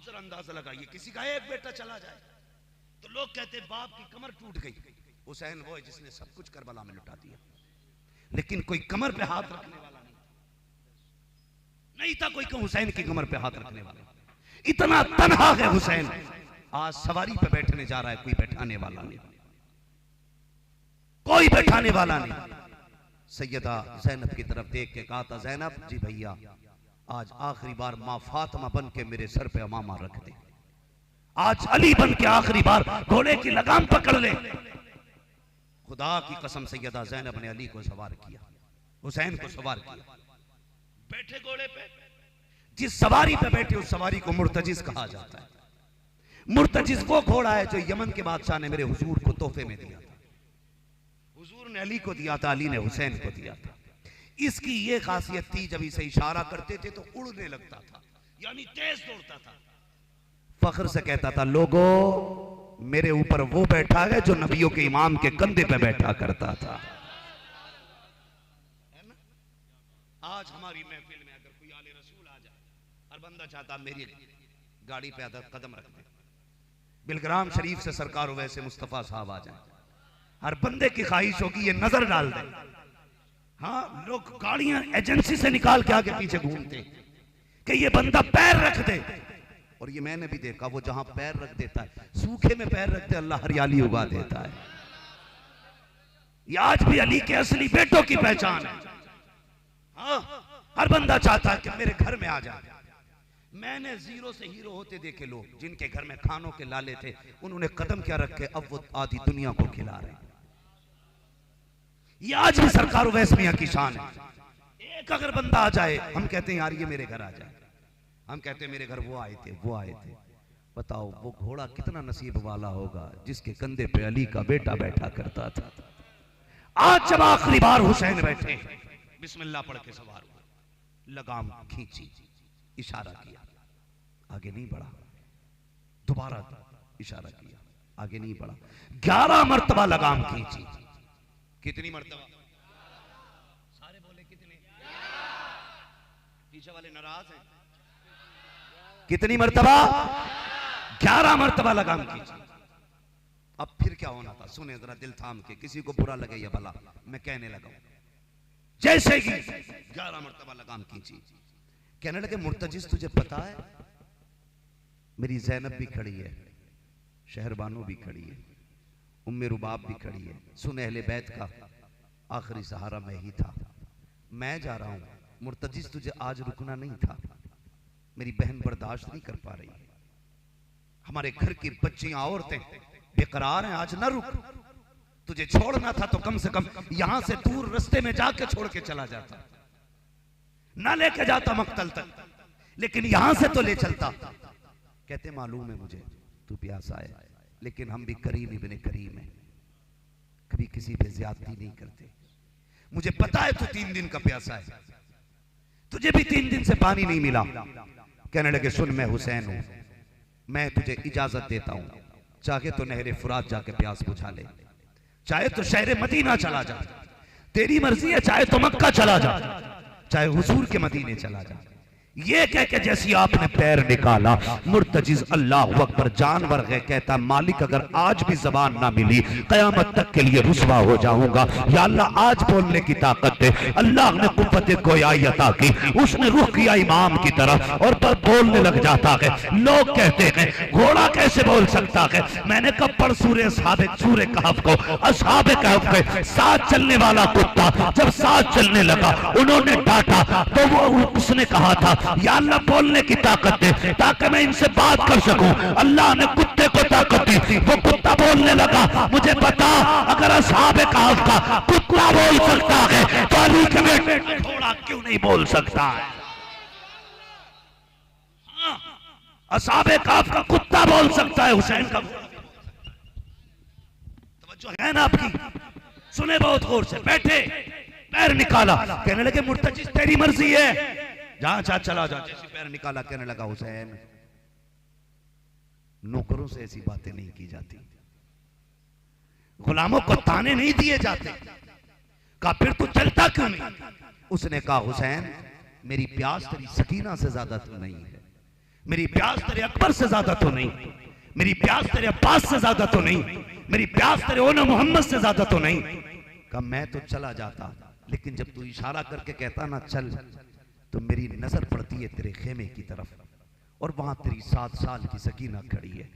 अब जरा अंदाजा लगाइए, किसी का एक बेटा चला जाए तो लोग कहते बाप की कमर टूट गई। हुसैन वो है जिसने सब कुछ करबला में लुटा दिया, लेकिन कोई कमर पे हाथ रखने वाला नहीं था कोई हुसैन की कमर पे हाथ रखने वाला। इतना तन्हा है हुसैन, आज सवारी पे बैठने जा रहा है, कोई बैठाने वाला नहीं, कोई बैठाने वाला नहीं। सैयदा ज़ैनब की तरफ देख के कहा था, ज़ैनब जी भैया आज आखिरी बार मां फातिमा बन के मेरे सर पे अमामा रख दे, आज अली बन के आखिरी बार घोड़े की लगाम पकड़ ले। खुदा की कसम सैयदा ज़ैनब ने अली को सवार किया, हुसैन को सवार किया, बैठे घोड़े पे। जिस सवारी पे बैठे उस सवारी को मुर्तजिज कहा जाता है। मुर्तजिज वो घोड़ा है जो यमन के बादशाह ने मेरे हुजूर को तोहफे में दिया था। हुजूर ने अली को दिया था, अली ने हुसैन को दिया था। इसकी ये खासियत थी, जब इसे इशारा करते थे तो उड़ने लगता था, यानी तेज दौड़ता था। फख्र से कहता था, लोगों मेरे ऊपर वो बैठा है जो नबियों के इमाम के कंधे पे बैठा करता था। आज हमारी महफिल में अगर कोई आले रसूल आ जाए, हर बंदा चाहता मेरी गाड़ी पे कदम रख दे, बिलग्राम शरीफ से सरकार वैसे मुस्तफा साहब आ जाए, हर बंदे की ख्वाहिश होगी ये नजर डाल दे। हाँ, लोग गाड़ियां एजेंसी से निकाल के आगे पीछे घूमते कि ये बंदा पैर रख दे, और ये मैंने भी देखा, वो जहां पैर रख देता है, सूखे में पैर रखते अल्लाह हरियाली उगा देता है। ये आज भी अली के असली बेटों की पहचान है। हाँ, हर बंदा चाहता है कि मेरे घर में आ जाए। मैंने जीरो से हीरो होते देखे लोग, जिनके घर में खानों के लाले थे, उन्होंने कदम क्या रखे, अब वो आधी दुनिया को खिला रहे। ये आज भी सरकार वैस मियां की शान है। एक अगर बंदा आ जाए, हम कहते हैं यार ये मेरे घर आ जाए, हम कहते हैं मेरे घर वो आए थे, वो आए थे। बताओ वो घोड़ा कितना नसीब वाला होगा जिसके कंधे पे अली का बेटा बैठा करता था। आज जब आखिरी बार हुसैन बैठे, बिस्मिल्लाह पढ़ के सवार हुआ, लगाम खींची, इशारा किया, आगे नहीं बढ़ा, दोबारा इशारा किया, आगे नहीं बढ़ा, 11 मरतबा लगाम खींची। कितनी मरतबा? सारे बोले कितने? पीछे वाले नाराज हैं। कितनी मरतबा? 11 मरतबा लगाम खींची। अब फिर क्या होना था सुने जरा दिल थाम के, किसी को बुरा लगे या भला, मैं कहने लगा। जैसे ही 11 मरतबा लगाम खींची, कहने लगे मुर्तजिज तुझे पता है मेरी ज़ैनब भी खड़ी है, शहरबानो भी खड़ी है, उम्मे रुबाब भी खड़ी है, सुन अहले बैत का आखिरी सहारा मैं ही था, मैं जा रहा हूं। मुर्तजिज तुझे आज रुकना नहीं था, मेरी बहन बर्दाश्त नहीं कर पा रही, हमारे घर की बच्चियां औरतें बेकरार हैं, आज ना रुक। तुझे छोड़ना था तो कम से कम यहां से दूर रास्ते में जाके छोड़ के चला जाता, ना लेके जाता मक्तल तक, लेकिन यहां से तो ले चलता। कहते मालूम है मुझे तू प्यासा है, लेकिन हम भी करीम इब्ने करीम है, कभी किसी पे ज्यादती नहीं करते। मुझे पता है तू 3 दिन का प्यासा है, तुझे भी 3 दिन से पानी नहीं मिला। कहने लगे सुन मैं हुसैन हूं, मैं तुझे इजाजत देता हूं, चाहे तो नहरे फुरात जाके प्यास बुझा ले, चाहे तो शहर मदीना चला जा, तेरी मर्जी है, चाहे तो मक्का चला जा, चाहे हुजूर के मदीने चला जा। ये कह के जैसी आपने पैर निकाला, मुर्तजिज अल्लाह अकबर जानवर है, कहता मालिक अगर आज भी जबान ना मिली कयामत तक के लिए रुसवा हो जाऊंगा, या अल्लाह आज बोलने की ताकत दे। अल्लाह ने कुव्वत गोयाई अता की, उसने रुख किया इमाम की तरफ और पर बोलने लग जाता है। लोग कहते हैं घोड़ा कैसे बोल सकता है, मैंने कब पढ़ सूरे कहफ को, असहाबे कहफ के साथ चलने वाला कुत्ता जब साथ चलने लगा उन्होंने डांटा तो वो उसने कहा था या अल्लाह बोलने की ताकत दे ताकि मैं इनसे बात कर सकूं। अल्लाह ने कुत्ते को ताकत दी, वो कुत्ता बोलने लगा, मुझे बता अगर असहाबे कहफ का कुत्ता बोल सकता है तो अली के बेटे घोड़ा क्यों नहीं बोल सकता है? हाँ, असहाबे कहफ का कुत्ता बोल सकता है, हुसैन का तवज्जो है ना आपकी? सुने बहुत गौर से, बैठे पैर निकाला, कहने लगे मुर्तजिज तेरी मर्जी है, जहां चाह चला जा। जैसे पैर निकाला कहने लगा हुसैन नौकरों से ऐसी बातें नहीं की जाती, गुलामों को ताने नहीं दिए जाते। कहा फिर तू चलता क्यों नहीं? उसने कहा हुसैन मेरी प्यास तेरी सकीना से ज्यादा तो नहीं है, मेरी प्यास तेरे अकबर से ज्यादा तो नहीं, मेरी प्यास तेरे अब्बास से ज्यादा तो नहीं, मेरी प्यास तेरे ओना मोहम्मद से ज्यादा तो नहीं। कहा मैं तो चला जाता, लेकिन जब तू इशारा करके कहता ना चल, तो मेरी नजर पड़ती है तेरे खेमे की तरफ, और वहां तेरी 7 साल की सकीना खड़ी है।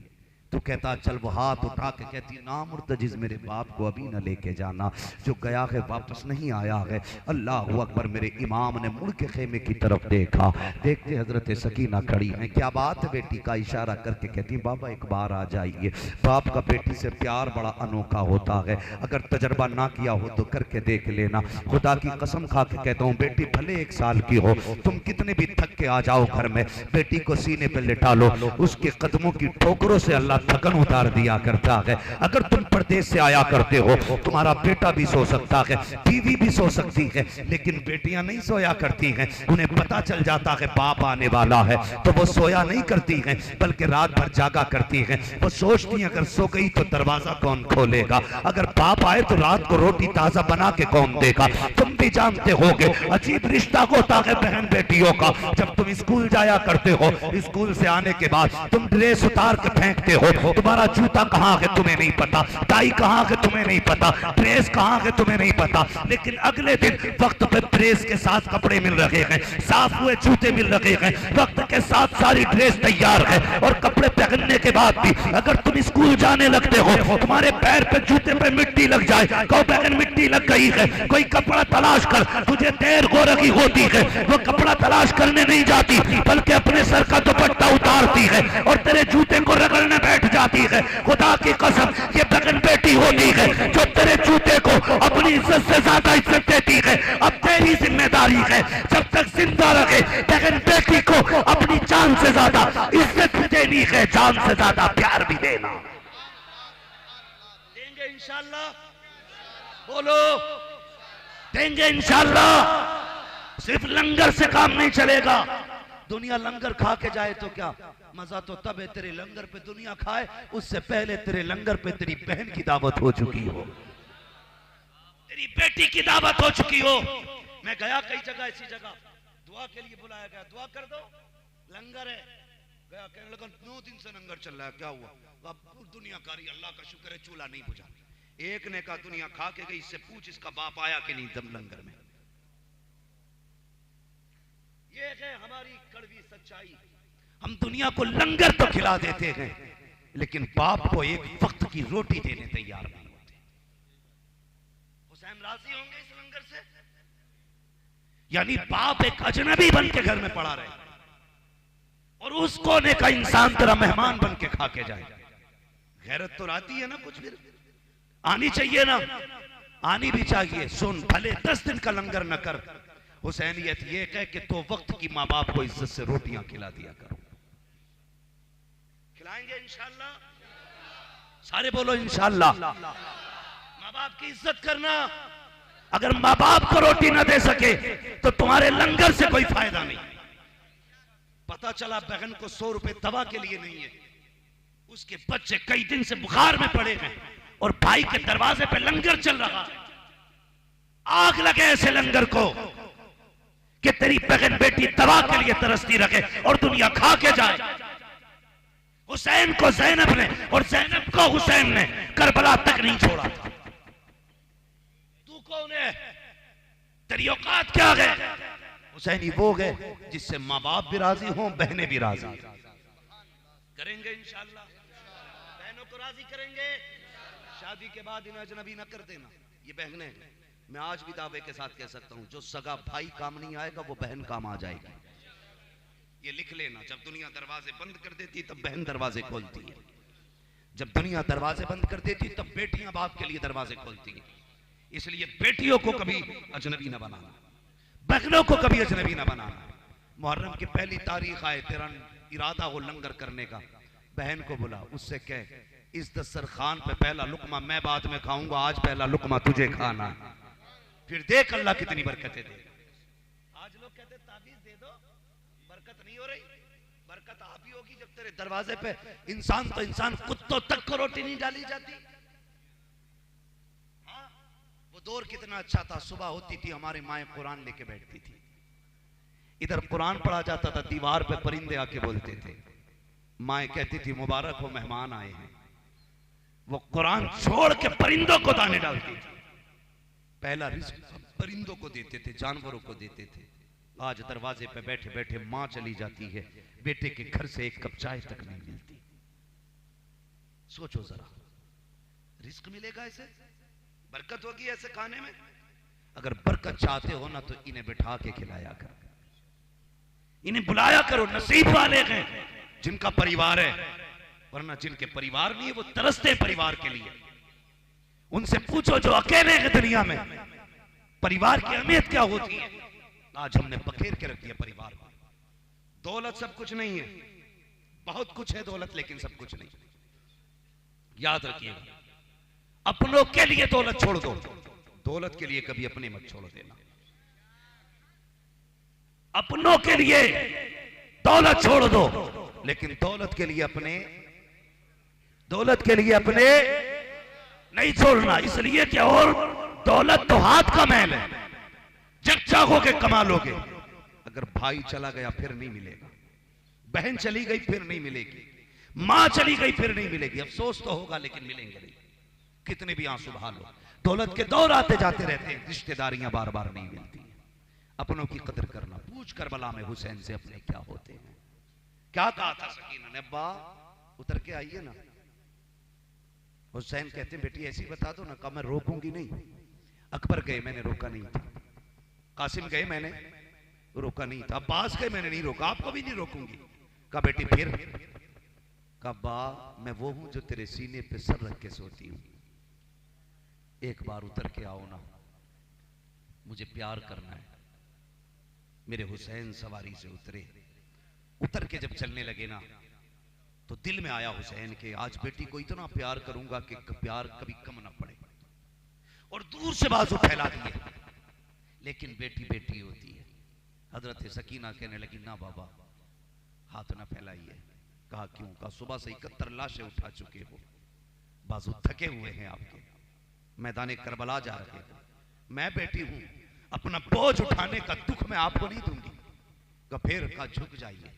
तो कहता चल, वो हाथ उठा के कहती ना मुर्तजिज मेरे बाप को अभी न लेके जाना, जो गया है वापस नहीं आया है। अल्लाह अकबर। मेरे इमाम ने मुड़ के खेमे की तरफ देखा, देखते हजरत सकीना खड़ी हैं। क्या बात है बेटी? का इशारा करके कहती बाबा एक बार आ जाइए। बाप का बेटी से प्यार बड़ा अनोखा होता है, अगर तजर्बा ना किया हो तो करके देख लेना। खुदा की कसम खा के कहता हूँ, बेटी भले 1 साल की हो, तुम कितने भी थक के आ जाओ घर में, बेटी को सीने पे लिटा लो, उसके कदमों की ठोकरों से अल्लाह थकन उतार दिया करता है। अगर तुम परदेश से आया करते हो, तुम्हारा बेटा भी सो सकता है, बीवी भी सो सकती है, लेकिन बेटियां नहीं सोया करती हैं। उन्हें पता चल जाता है बाप आने वाला है, तो वो सोया नहीं करती हैं, बल्कि रात भर जागा करती हैं। वो सोचती हैं अगर सो गई तो दरवाजा कौन खोलेगा, अगर बाप आए तो रात को रोटी ताजा बना के कौन देगा। तुम भी जानते होगे अजीब रिश्ता होता है बहन बेटियों का। जब तुम स्कूल जाया करते हो, स्कूल से आने के बाद तुम ड्रेस उतार के फेंकते हो, तुम्हारा जूता कहाँ है तुम्हें नहीं पता, टाई कहाँ है तुम्हें नहीं पता, ड्रेस कहाँ है तुम्हें नहीं पता, लेकिन अगले दिन वक्त पे ड्रेस के साथ कपड़े मिल रहे हैं, साफ हुए जूते मिल रहे हैं, वक्त के साथ सारी ड्रेस तैयार है, और कपड़े पहनने के बाद भी अगर तुम स्कूल जाने लगते हो, तुम्हारे पैर पे जूते पे मिट्टी लग जाए, कहो बहन मिट्टी लग गई है, कोई कपड़ा तलाश कर, तुझे देर हो रही होती है, वो कपड़ा तलाश करने नहीं जाती, बल्कि अपने सर का दुपट्टा उतारती है और तेरे जूते को रगड़ने बैठ जाती है। खुदा की कसम ये बहन बेटी होती है जो तेरे जूते को अपनी इज्जत से ज्यादा इज्जत देती है। अब तेरी जिम्मेदारी है जब तक जिंदा रहे बहन बेटी को अपनी जान से ज्यादा इज्जत भी देनी है, जान से ज्यादा प्यार भी देना। देंगे इंशाल्लाह, बोलो देंगे इंशाल्लाह। सिर्फ लंगर से काम नहीं चलेगा। दुनिया लंगर खा के जाए तो क्या मजा, तो तब है तेरे लंगर पे दुनिया खाए, उससे पहले तेरे लंगर पे तेरी बहन की दावत हो चुकी हो, तेरी बेटी की दावत हो चुकी हो। मैं गया कई जगह, ऐसी जगह दुआ के लिए बुलाया गया, दुआ कर दो लंगर है, गया कहने लगा 9 दिन से लंगर चल रहा है, क्या हुआ? दुनिया कारी, अल्लाह का शुक्र है चूल्हा नहीं बुझा। एक ने कहा दुनिया खा के गई, इससे पूछ इसका बाप आया कि नहीं दम लंगर में। ये है हमारी कड़वी सच्चाई। हम दुनिया को लंगर तो खिला देते हैं, लेकिन बाप को एक वक्त की रोटी देने तैयार नहीं होते। हुसैन राजी होंगे इस लंगर से? यानी बाप एक अजनबी बन के घर में पड़ा रहे और उस कोने का इंसान तेरा मेहमान बन के खा के जाए। गैरत तो आती है ना, कुछ भी आनी चाहिए ना, आनी भी चाहिए। सुन, भले 10 दिन का लंगर न कर, हुसैनियत ये कह कि तो वक्त की माँ बाप को इज्जत से रोटियां खिला दिया करो। खिलाएंगे इंशाल्लाह, सारे बोलो इंशाल्लाह। माँ बाप की इज्जत करना। अगर माँ बाप को रोटी ना दे सके तो तुम्हारे लंगर से कोई फायदा नहीं। पता चला बहन को 100 रुपए दवा के लिए नहीं है, उसके बच्चे कई दिन से बुखार में पड़े हैं और भाई के दरवाजे पे लंगर चल रहा है। आग लगे ऐसे लंगर को कि तेरी बहन बेटी दवा के लिए तरसती रखे और दुनिया खा के जाए। हुसैन को ज़ैनब ने और ज़ैनब को हुसैन ने करबला तक नहीं छोड़ा था। तू कौन है? तेरी औकात क्या है? हुसैनी वो है जिससे माँ बाप भी राजी हों, बहनें भी राजी करेंगे इंशाल्लाह। बहनों को राजी करेंगे। शादी के बाद इन्हें अजनबी न कर देना। ये बहनें, मैं आज भी दावे के साथ कह सकता हूं, जो सगा भाई काम नहीं आएगा वो बहन काम आ जाएगी। ये लिख लेना। जब दुनिया दरवाजे बंद कर देती तब बहन दरवाजे खोलती है, जब दुनिया दरवाजे बंद कर देती तब बेटियां बाप के लिए दरवाजे खोलती हैं। इसलिए बेटियों को कभी अजनबी न बनाना, बहनों को कभी अजनबी न बनाना। मुहर्रम की पहली तारीख आए, तेरा इरादा हो लंगर करने का, बहन को बुला, उससे कह इस दस्तरखान पे पहला लुकमा मैं बाद में खाऊंगा, आज पहला लुकमा तुझे खाना। फिर देख अल्लाह कितनी बरकतें दे। आज लोग कहते ताबीज दे दो, बरकत नहीं हो रही। बरकत आप ही होगी जब तेरे दरवाजे पे इंसान तो इंसान, कुत्तों तक को रोटी नहीं डाली जाती। हाँ, वो दौर कितना अच्छा था। सुबह होती थी हमारी माएं कुरान लेके बैठती थी, इधर कुरान पढ़ा जाता था, दीवार पे परिंदे आके बोलते थे, माए कहती थी मुबारक हो मेहमान आए हैं। वो कुरान छोड़ के परिंदों को दाने डालती थी। पहला रिस्क परिंदों को देते थे, जानवरों को देते थे। आज दरवाजे पे बैठे बैठे मां चली जाती है, बेटे के घर से एक कप चाय तक नहीं मिलती। सोचो जरा, रिस्क मिलेगा ऐसे? बरकत होगी ऐसे खाने में? अगर बरकत चाहते हो ना तो इन्हें बिठा के खिलाया कर, इन्हें बुलाया करो। नसीब वाले हैं जिनका परिवार है, वरना जिनके परिवार नहीं है वो तरसते परिवार के लिए। उनसे पूछो जो अकेले हैं दुनिया में, परिवार की अहमियत क्या होती है। आज हमने बखेर के रख दिया परिवार को। दौलत सब कुछ नहीं है, बहुत कुछ है दौलत, लेकिन सब कुछ नहीं। याद रखिएगा, अपनों के लिए दौलत छोड़ दो, दौलत के लिए कभी अपने मत छोड़ देना। अपनों के लिए दौलत छोड़ दो, लेकिन दौलत के लिए अपने नहीं छोड़ना। इसलिए कि और दौलत तो हाथ का मैल है, जब चाहोगे कमा लोगे। अगर भाई चला गया फिर नहीं मिलेगा, बहन चली गई फिर नहीं मिलेगी, मां चली गई फिर नहीं मिलेगी। अफसोस तो होगा लेकिन मिलेंगे नहीं, कितने भी आंसू बहा लो। दौलत के दौर आते जाते रहते हैं, रिश्तेदारियां बार बार नहीं मिलती हैं। अपनों की कदर करना। पूछ करबला में हुसैन से अपने क्या होते हैं। क्या कहा था सकीना ने? अब्बा उतर के आइए ना। हुसैन कहते हैं बेटी ऐसी बता दो ना। कहा मैं रोकूंगी नहीं। अकबर गए, मैंने रोका नहीं था। कासिम गए, मैंने रोका नहीं था। अब्बास गए, मैंने नहीं रोका। आपको भी नहीं रोकूंगी। कहा बेटी फिर? कहा बा मैं वो हूं जो तेरे सीने पे सर रख के सोती हूं। एक बार उतर के आओ ना, मुझे प्यार करना है। मेरे हुसैन सवारी से उतरे। उतर के जब चलने लगे ना तो दिल में आया हुसैन के आज बेटी को इतना प्यार करूंगा कि प्यार कभी कम ना पड़े। और दूर से बाजू फैला दिए, लेकिन बेटी बेटी होती है। हजरत सकीना कहने लगी ना बाबा हाथ ना फैलाइए। कहा क्यों? कहा सुबह से 71 लाशें उठा चुके हो, बाजू थके हुए हैं आपके, मैदान करबला जा रहे हैं। मैं बेटी हूं, अपना बोझ उठाने का दुख मैं आपको नहीं दूंगी। का फिर का झुक जाइए।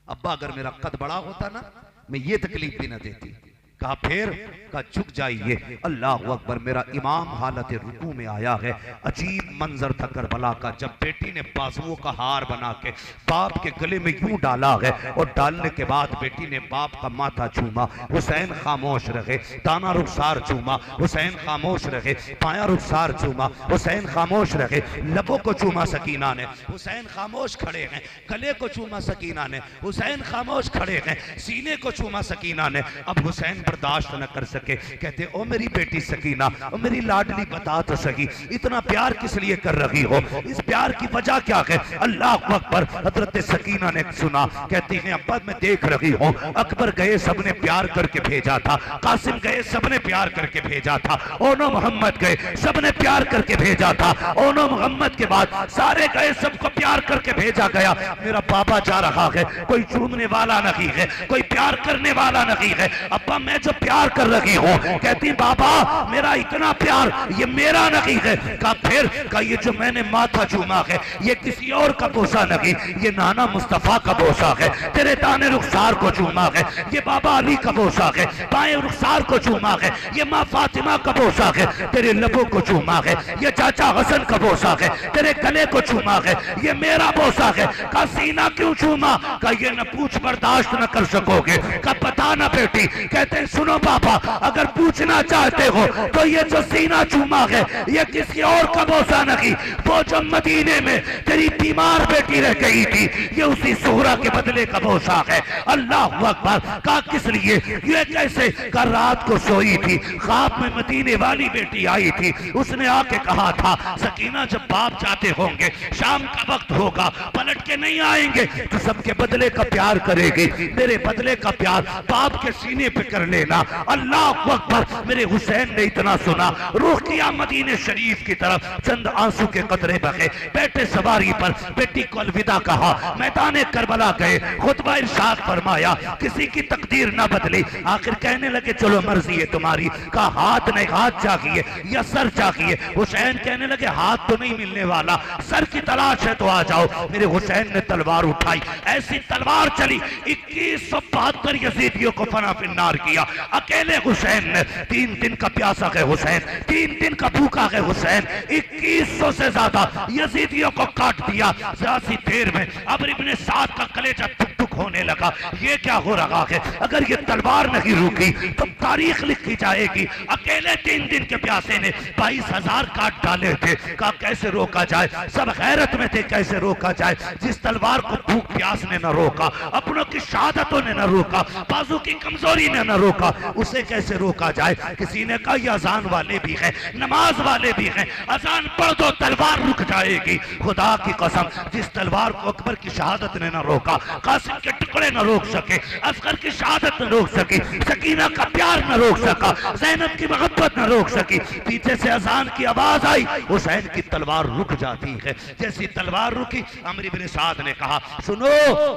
अब्बा अगर मेरा कद बड़ा होता ना मैं ये तकलीफ भी ना देती। कहा फिर? का झुक जाइए। अल्लाह अकबर। मेरा इमाम हालत रुकू में आया है। अजीब मंजर था करबला का, जब बेटी ने बाजुओं का हार बना के बाप के गले में यूं डाला है और डालने के बाद बेटी ने बाप का माथा चूमा। हुसैन खामोश रहे। दाना रुखसार चूमा, हुसैन खामोश रहे। पाया रुखसार चूमा, हुसैन खामोश रहे। लबों को चूमा सकीना ने, हुसैन खामोश खड़े हैं। गले को चूमा सकीना ने, हुसैन खामोश खड़े हैं। सीने को चूमा सकीना ने। अब हुसैन बर्दाश्त न कर सके, कहते ओ मेरी बेटी सकीना, ओ मेरी लाडली बता तो सही इतना प्यार किस लिए कर रही हो? इस प्यार की वजह क्या है? अल्लाह अकबर। हजरत सकीना ने सुना, कहती हैं अब्बा मैं देख रही हूँ अकबर गए सबने प्यार करके भेजा था, कासिम गए सबने प्यार करके भेजा था, ओनो मोहम्मद गए सबने प्यार करके भेजा था, ओनो मोहम्मद के बाद सारे गए सबको प्यार करके भेजा गया। मेरा बाबा जा रहा है, कोई चूमने वाला नहीं है, कोई प्यार करने वाला नहीं है। अब्बा मैं जो प्यार कर रही हूँ, कहती बाबा मेरा इतना प्यार ये मेरा नहीं है। कहा फिर? कहा ये जो मैंने माथा चूमा है ये किसी और का बोसा नहीं, ये नाना मुस्तफा का बोसा है। तेरे दाने रुखसार को चूमा है, ये बाबा अली का बोसा है। बाएं रुखसार को चूमा है, ये माँ फातिमा का बोसा है। तेरे लबों को चूमा है, ये चाचा हसन का बोसा है। तेरे गले को चूमा है, ये मेरा बोसा है। का सीना क्यों चूमा? का ये न पूछ बर्दाश्त न कर सकोगे। का पता ना बेटी। कहते हैं सुनो बाबा अगर पूछना चाहते हो तो ये जो सीना चूमा है ये किसी और का बोसा नहीं, वो जो मदीने में तेरी बीमार बेटी रह गई थी ये उसी सुहरा के बदले का बोसा है। अल्लाह अकबर। का किस लिए? ये कैसे? का रात को सोई थी, ख्वाब में मदीने वाली बेटी आई थी, उसने आके कहा था सकीना जब बाप जाते होंगे शाम का वक्त होगा पलट के नहीं आएंगे तो सबके बदले का प्यार करेगी, मेरे बदले का प्यार बाप के सीने पे कर लेना। अल्लाह अकबर। मेरे हुसैन ने इतना सुना, रुख किया मदीने शरीफ की तरफ। चंद आंसू के कतरे बहे, बेटे सवारी पर बेटी को अलविदा कहा, मैदान करबला गए, खुतबा इरशाद फरमाया, किसी की तकदीर ना बदली। आखिर कहने लगे चलो मर्जी है तुम्हारी, का हाथ नहीं, हाथ चाहिए या सर चाहिए। हुसैन कहने लगे हाथ तो नहीं मिलने वाला, सर की तलाश है तो आ जाओ। मेरे हुसैन ने तलवार उठाई, ऐसी तलवार चली 2172 यजीदियों को फना फिन्नार किया। अकेले हुसैन ने 3 दिन का प्यासा है हुसैन, 3 दिन का भूखा है हुसैन, 2100 से ज्यादा यजीदियों को काट दिया। ज़ासी देर में अमर इब्ने साद का कलेजा टुक होने लगा। ये क्या हो रहा है? अगर ये तलवार नहीं रुकी तो तारीख लिखी जाएगी। अकेले 3 दिन के प्यासे ने 22,000 काट डाले थे। कहा कैसे रोका जाए? सब गैरत में थे, कैसे रोका जाए? जिस तलवार को भूख प्यास ने न रोका, अपनों की शहादतों ने न रोका, बाजू की कमजोरी ने न रोका, उसे कैसे रोका जाए? किसी ने कहा ये अजान वाले भी हैं, नमाज वाले भी हैं, अजान पढ़ दो तलवार रुक जाएगी। खुदा की कसम, जिस तलवार को अकबर की शहादत ने न रोका, कासिम के टुकड़े न रोक सके, असगर की शहादत न रोक सकी, सकीना का प्यार न रोक सका, ज़ैनब की मोहब्बत न रोक सकी, पीछे से अजान की आवाज आई, हुसैन की तलवार रुक जाती है। जैसी तलवार रुकी, अमर इब्ने साद ने कहा सुनो,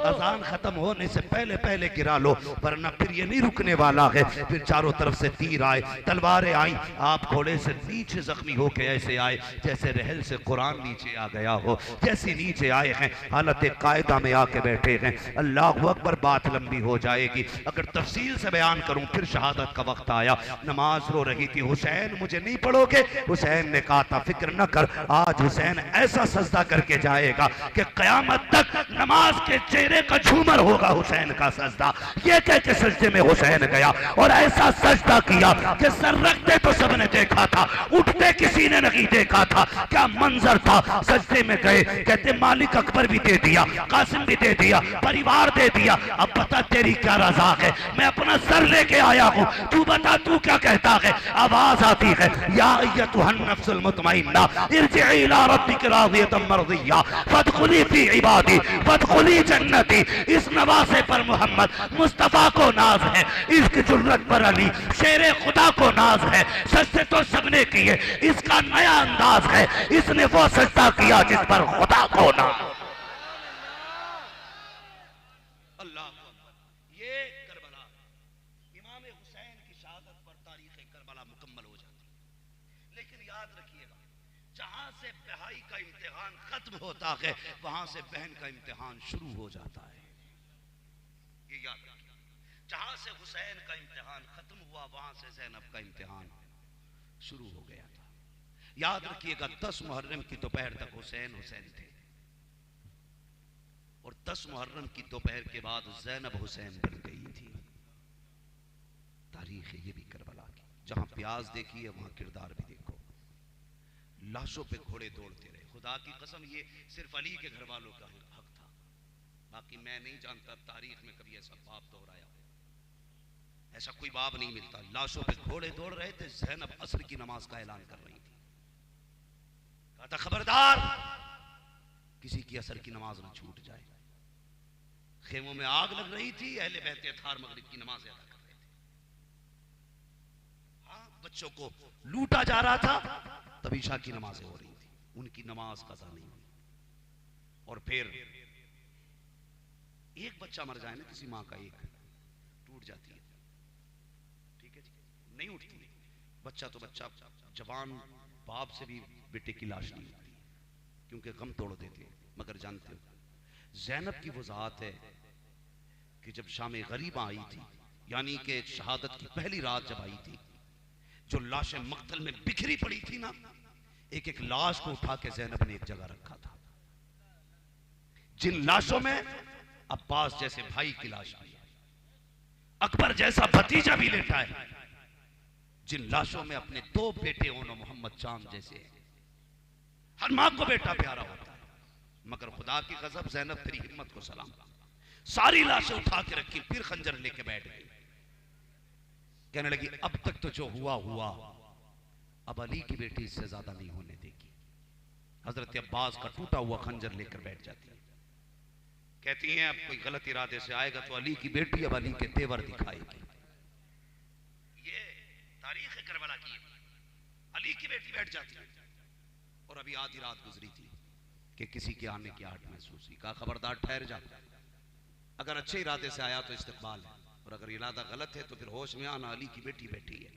अजान खत्म होने से पहले पहले गिरा लो, वरना फिर ये नहीं रुकने वाला है। फिर चारों तरफ से तीर आए, तलवारें आई, आप घोड़े से नीचे जख्मी होके ऐसे आए जैसे रहल से कुरान नीचे आ गया हो। जैसे नीचे आए हैं हालत कायदा में आके बैठे हैं। अल्लाह अकबर, बात लंबी हो जाएगी, अगर तफसील से बयान करूं फिर शहादत का वक्त आया। नमाज रो रही थी, हुसैन मुझे नहीं पढ़ोगे? हुसैन ने कहा था फिक्र न कर, आज हुसैन ऐसा सजदा करके जाएगा कि कयामत तक नमाज के चेहरे का झूमर होगा हुसैन का सजदा। ये कह के सजदे में हुसैन गया और ऐसा सजदा किया कि सर रखते तो सबने देखा था, उठते किसी ने नहीं देखा था। क्या मंजर था! सजदे में गए, कहते मालिक अकबर भी दे दिया, कासिम भी दे दिया, परिवार दे दिया, अब बता तेरी क्या रजा है? मैं अपना सर लेके आया हूं, तू बता तू क्या कहता है? आवाज आती है, या अय्यतुहन नफ्सुल मुतमइन्ना इरजिई इला रब्बिकी राज़ियतन मर्ज़िय्या फदखुली फी इबादी फदखुली जन्नती। इस नवासे पर मोहम्मद मुस्तफा को नाज है, इसकी जुर्रत पर अली शेरे खुदा को नाज है। सजदे तो सबने किए, इसका नया अंदाज है, इसने वो सजदा किया जिस पर खुदा को नाज। अल्लाह, ये करबला, इमाम हुसैन की शहादत पर तारीख करबला मुकम्मल हो जाती है। लेकिन याद रखिएगा, जहां से बहाई का इम्तिहान खत्म होता है वहां से बहन का इम्तिहान शुरू हो जाता है। ये याद रखिए, जहां से हुसैन का इम्तिहान खत्म हुआ वहां से ज़ैनब का इम्तिहान शुरू हो गया था। याद रखिएगा, 10 मुहर्रम की दोपहर तक हुसैन थे और 10 मुहर्रम की दोपहर के बाद ज़ैनब हुसैन बन गई थी। तारीख है ये भी करबला की, जहां प्याज देखी है वहां किरदार भी देखो। लाशों पे घोड़े दौड़ते रहे। खुदा की कसम, ये सिर्फ अली के घर वालों का हक था, बाकी मैं नहीं जानता तारीख में कभी ऐसा बाप दोहराया हो। ऐसा कोई बाप नहीं मिलता। लाशों पे घोड़े दौड़ रहे थे, ज़ैनब असर की नमाज का ऐलान कर रही थी। कहा था खबरदार किसी की असर की नमाज न छूट जाए। खेमों में आग लग रही थी, अहले बैत अतार मगरिब की नमाज अदा कर रहे थे। हाँ, बच्चों को लूटा जा रहा था, तभी ईशा की नमाजें हो रही थी, उनकी नमाज कज़ा नहीं हुई। और फिर एक बच्चा मर जाए ना, किसी माँ का एक टूट जाती है, ठीक है जी, नहीं उठती। बच्चा तो बच्चा, जवान बाप से भी बेटे की लाश नहीं उठती, क्योंकि गम तोड़ देते हैं। मगर जानते हो, ज़ैनब की वो ज़ात है कि जब शाम गरीबा आई थी, यानी कि शहादत की पहली रात जब आई थी, जो लाशें मक्तल में बिखरी पड़ी थी ना, एक एक लाश को उठा के ज़ैनब ने एक जगह रखा था। जिन लाशों में अब्बास जैसे भाई की लाश आई, अकबर जैसा भतीजा भी लेटा है, जिन लाशों में अपने 2 बेटे होना मोहम्मद चांद जैसे हैं। हर मां को बेटा प्यारा होता है, मगर खुदा की गजब, ज़ैनब तेरी हिम्मत को सलाम। सारी लाशें उठा के रखी, फिर खंजर लेके बैठ गई। कहने लगी अब तक तो जो हुआ हुआ, अब अली की बेटी इससे ज्यादा नहीं होने देगी। हजरत अब्बास का टूटा हुआ खंजर लेकर बैठ जाती है। कहती हैं अब कोई गलत इरादे से आएगा तो अली की बेटी अब अली के तेवर दिखाएगी। ये तारीख करबला की, अली की बेटी बैठ जाती है और और अभी आधी रात गुजरी थी कि किसी के आने की आहट महसूस हुई। कहा खबरदार ठहर जा, अगर अच्छे इरादे से आया तो इस्तकबाल है, और अगर इरादा गलत है तो फिर होश में आना, अली की बेटी बैठी है,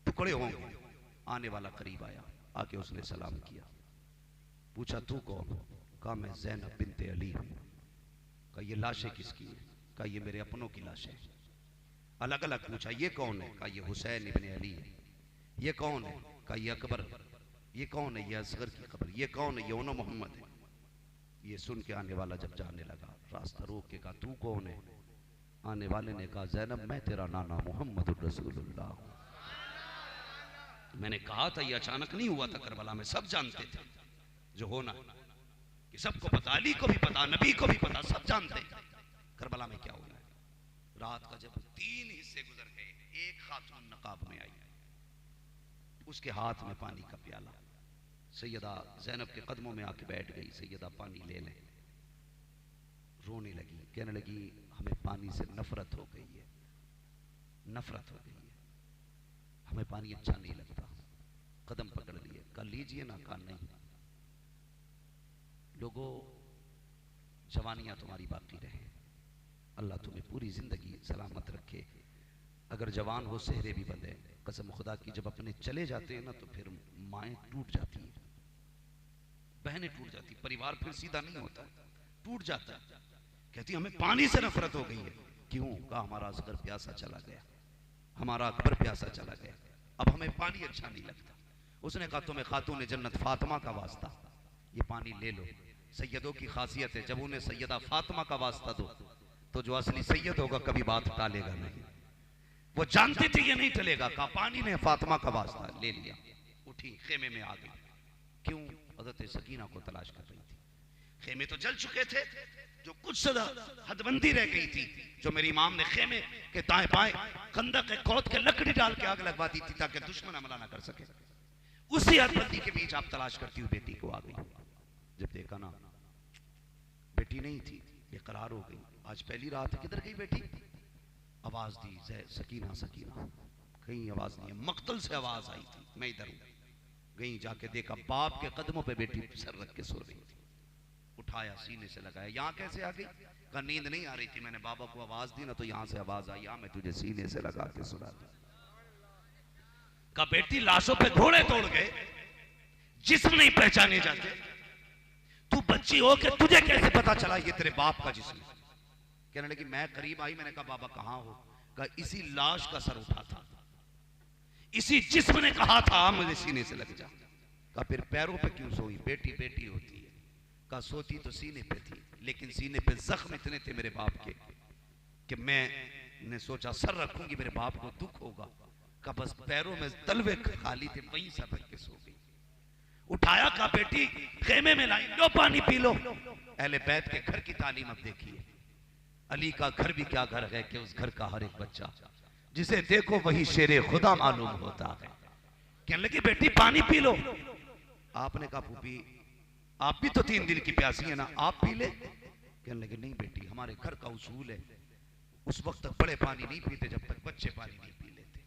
टुकड़े होंगे। आने वाला करीब आया, आके उसने सलाम किया, पूछा तू कौन? कहा मैं ज़ैनब बिन्ते अली हूं। कहा ये लाशें किसकी हैं? कहा ये मेरे अपनों की लाशें हैं। अलग अलग पूछा ये कौन है? कहा ये हुसैन इब्ने अली है। ये कौन है? कहा ये अकबर। ये कौन है? ये असगर की खबर। ये कौन है? ये उन्हों मोहम्मद है। ये सुन के आने वाला जब जाने लगा, रास्ता रोक के कहा तू कौन है? आने वाले ने कहा ज़ैनब मैं तेरा नाना मोहम्मद रसूलुल्लाह हूं। मैंने कहा था ये अचानक नहीं हुआ था, करबला में सब जानते थे जो होना, कि सबको पता, अली को भी पता, नबी को भी पता, सब जानते हैं करबला में क्या होना है। रात का जब 3 हिस्से गुजर गए, एक खातून नकाब में आई, उसके हाथ में पानी का प्याला, सैयदा ज़ैनब के कदमों में आके बैठ गई। सैयदा पानी ले लें। रोने लगी, कहने लगी हमें पानी से नफरत हो गई है, नफरत हो गई है, हमें पानी अच्छा नहीं लगता। कदम पकड़ लिए, कहा लीजिए ना। कहा नहीं, लोगों जवानियां तुम्हारी बाकी रहे, अल्लाह तुम्हें पूरी जिंदगी सलामत रखे। अगर जवान हो सेहरे भी बंधे, कसम खुदा की जब अपने चले जाते हैं ना तो फिर माएँ टूट जाती हैं, बहनें टूट जाती, परिवार फिर सीधा नहीं होता, टूट जाता है। कहती हमें पानी से नफरत हो गई है। क्यों? कहा हमारा असगर प्यासा चला गया, हमारा अकबर प्यासा चला गया, अब हमें पानी अच्छा नहीं लगता। उसने कहा तुम्हें खातून जन्नत फातिमा का वास्ता, ये पानी ले लो। सैयदों की खासियत है, जब उन्हें सैयदा फातिमा का वास्ता दो तो जो असली सैयद होगा कभी बात टालेगा नहीं। वो जानते थे ये नहीं टलेगा। कहा पानी ने फातिमा का वास्ता, ले लिया। उठी, खेमे में आ गई। क्यों? हज़रत सकीना को तलाश कर रही थी। खेमे तो जल चुके थे, जो कुछ सदा हदबंदी रह गई थी, जो मेरी इमाम ने खेमे के दाएं बाएं खंदक के खोद के लकड़ी डाल के आग लगवा दी थी ताकि दुश्मन हमला ना कर सके, उसी हदबंदी के बीच आप तलाश करती हुई बेटी को आ गई। जब देखा ना बेटी नहीं थी, बेकरार हो गई। आज पहली रात है, किधर गई बेटी? आवाज दी सकीना सकीना, कहीं आवाज नहीं है। मक्तल से आवाज आई थी, मैं इधर हूं। गई, जाके देखा बाप के कदमों पे बेटी सर रख के सो रही थी। उठाया, सीने से लगाया। यहाँ कैसे आ गई? कहा नींद नहीं आ रही थी, मैंने बाबा को आवाज दी ना तो यहाँ से आवाज आई, मैं तुझे सीने से लगा के सुना दूं। कहा बेटी लाशों पे घोड़े तोड़ गए, जिस्म नहीं पहचाने जाते, तू बच्ची हो के तुझे कैसे पता चला ये तेरे बाप का जिस्म? कहने लगी मैं करीब आई, मैंने कहा बाबा कहाँ हो? कहा इसी लाश का सर उठा था, इसी जिस्म ने कहा था मुझे सीने से लग जा। कहा फिर पैरों पे क्यों सोई? बेटी बेटी होती है। कहा सोती तो सीने पे थी, लेकिन सीने पे जख्म इतने थे मेरे बाप के कि मैंने सोचा सर रखूंगी मेरे बाप को दुख होगा। कहा बस पैरों में तलवे खाली थे, वहीं सर रख के सो गई। उठाया, कहा बेटी खेमे में लाई, लो पानी पी लो। अहले बैत के घर की तालीम अब देखिए। अली का घर भी क्या घर है कि उस घर का हर एक बच्चा जिसे देखो वही शेरे खुदा मालूम होता है। कहने लगी बेटी पानी पी लो। आपने कहा फूफी आप भी तो 3 दिन की प्यासी है ना, आप पी ले। कहने लगे नहीं बेटी, हमारे घर का उसूल है, उस वक्त तक बड़े पानी नहीं पीते जब तक बच्चे पानी नहीं पी लेते।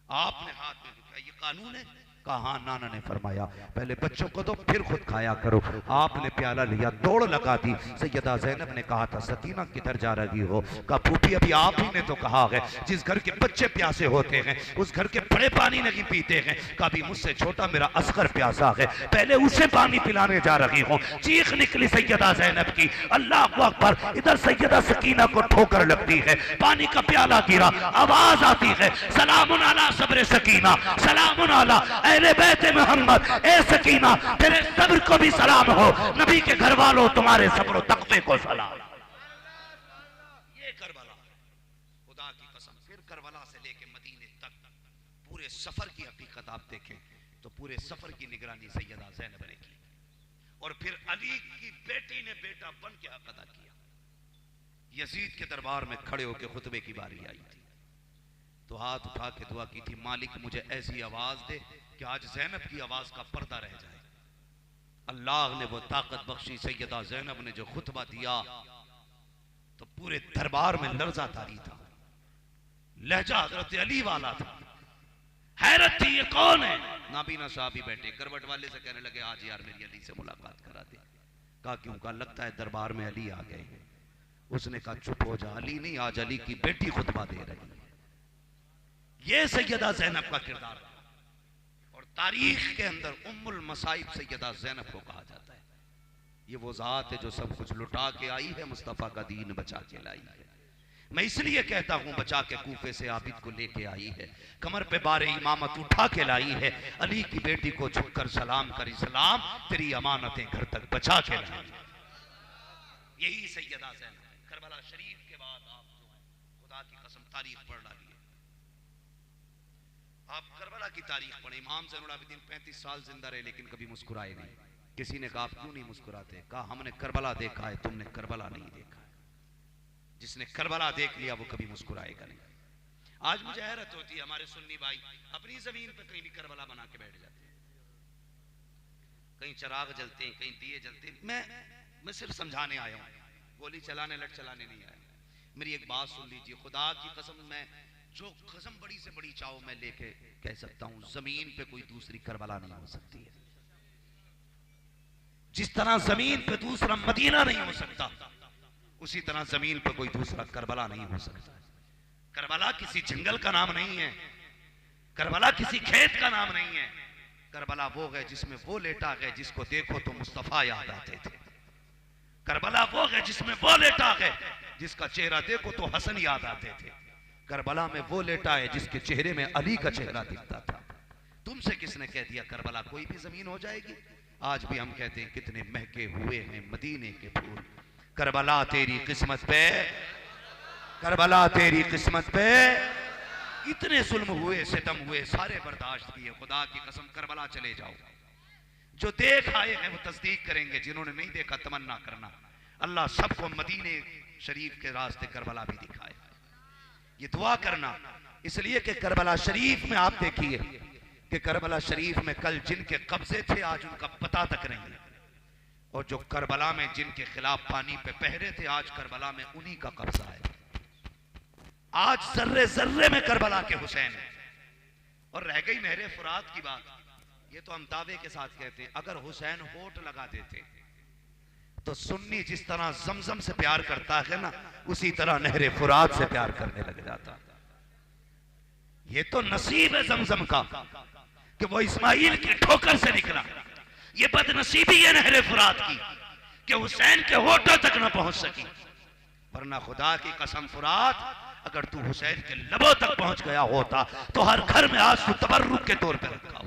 आपने हाथ में उठाया, ये कानून है? कहा हाँ, नाना ने फरमाया पहले बच्चों को दो फिर खुद खाया करो। आपने प्याला लिया, दौड़ लगा दी। सैयदा ज़ैनब ने कहा था सकीना किधर जा रही हो? कहा फूफी अभी आप ही ने तो कहा है जिस घर के बच्चे प्यासे होते हैं उस घर के बड़े पानी नहीं पीते हैं। कभी मुझसे छोटा मेरा असगर प्यासा है, पहले उसे पानी पिलाने जा रही हूँ। चीख निकली सैयदा ज़ैनब की, अल्लाह अकबर। इधर सैयदा सकीना को ठोकर लगती है, पानी का प्याला गिरा, आवाज आती है सलामुन अला सब्र सकीना, सलामुन अला अहले बैत मोहम्मद। ए सकीना तेरे सब्र को भी सलाम हो, नबी के घर वालों तुम्हारे सब्र तकवे को सलाम। ये करबला, खुदा की कसम। फिर करबला से लेके मदीने तक पूरे सफर की हकीकत आप देखें तो पूरे सफर की निगरानी सैयदा ज़ैनब ने की, और फिर अली की बेटी ने बेटा बन के हक अदा किया। यजीद के दरबार में खड़े होकर खुतबे की बारी आई थी तो हाथ उठा के दुआ की थी, मालिक मुझे ऐसी आवाज दे कि आज ज़ैनब की आवाज का पर्दा रह जाए। अल्लाह ने वो ताकत बख्शी। सैयदा ज़ैनब ने जो खुतबा दिया तो पूरे दरबार में लर्जा तारी था, लहजा हजरत अली वाला था। हैरत थी, ये कौन है? नाबीना साहब ही बैठे, करवट वाले से कहने लगे आज यार मेरी अली से मुलाकात करा दे। कहा क्यों? कहा लगता है दरबार में अली आ गए हैं। उसने कहा चुप हो जा, अली नहीं, आज अली की बेटी खुतबा दे रही है। ये सैयदा ज़ैनब का किरदार था, और तारीख के अंदर उम्मुल मसाइब सैयदा ज़ैनब को कहा जाता है। ये वो जात है जो सब कुछ लुटा के आई है, मुस्तफ़ा का दीन बचा के लाई है। मैं इसलिए कहता हूं बचा के कूफे से आबिद को लेके आई है, कमर पे बारे इमामत उठा के लाई है। अली की बेटी को झुककर सलाम करी सलाम, तेरी अमानतें घर तक बचा के लाई। यही सैयदा ज़ैनब है। करबला शरीफ के बाद आप जो है खुदा की कसम तारीख पढ़ डालिए। आप करबला की तारीख पढ़े। इमाम ज़ैनुल आबिदीन 35 साल जिंदा रहे लेकिन कभी मुस्कुराए नहीं। किसी ने कहा आप क्यों नहीं मुस्कुराते? कहा हमने करबला देखा है, तुमने करबला नहीं देखा। जिसने करबला देख लिया वो कभी मुस्कुराएगा नहीं। आज मुझे हैरत होती है, हमारे सुन्नी भाई अपनी जमीन पर कहीं भी करबला बना के बैठ जाते हैं। कहीं चिराग जलते हैं, कहीं दिए जलते हैं। मैं सिर्फ समझाने आया हूं, गोली चलाने लट चलाने नहीं आया। मेरी एक बात सुन लीजिए, खुदा की कसम, मैं जो कसम बड़ी से बड़ी चाहो मैं लेके कह सकता हूं, जमीन पे कोई दूसरी करबला नहीं हो सकती है। जिस तरह जमीन पे दूसरा मदीना नहीं हो सकता, उसी तरह जमीन पे कोई दूसरा करबला नहीं हो सकता। करबला किसी जंगल का नाम नहीं है, करबला किसी खेत का नाम नहीं है। करबला वो है जिसमें वो लेटा गए जिसको देखो तो मुस्तफा याद आते थे। करबला वो है जिसमें वो लेटा गए जिसका चेहरा देखो तो हसन याद आते थे। करबला में वो लेटा है जिसके चेहरे में अली का चेहरा दिखता था। तुमसे किसने कह दिया करबला कोई भी जमीन हो जाएगी? आज भी हम कहते हैं कितने महके हुए हैं मदीने के फूल। करबला तेरी किस्मत पे, करबला तेरी किस्मत पे इतने जुल्म हुए, सितम हुए, सारे बर्दाश्त किए। खुदा की कसम करबला चले जाओ, जो देख आए हैं वो तस्दीक करेंगे, जिन्होंने नहीं देखा तमन्ना करना। अल्लाह सबको मदीने शरीफ के रास्ते करबला भी दिखाए। ये दुआ करना इसलिए कि करबला शरीफ में आप देखिए कि करबला शरीफ में कल जिनके कब्जे थे आज उनका पता तक नहीं है, और जो करबला में जिनके खिलाफ पानी पे पहरे थे आज करबला में उन्हीं का कब्जा है। आज जर्रे जर्रे में करबला के हुसैन है। और रह गई नहरे फुरात की बात, ये तो हम दावे के साथ कहते हैं, अगर हुसैन होठ लगा देते तो सुन्नी जिस तरह जमजम से प्यार करता है ना, उसी तरह नहरे फुरात से प्यार करने लग जाता। ये तो नसीब है जमजम का कि वो इस्माइल की ठोकर से निकला। ये बदनसीबी है नहरे फुरात की कि हुसैन के होठों तक न पहुंच सकी। वरना खुदा की कसम फुरात, अगर तू हुसैन के लबों तक पहुंच गया होता तो हर घर में आज तू तबर्रुक के तौर पर रखा।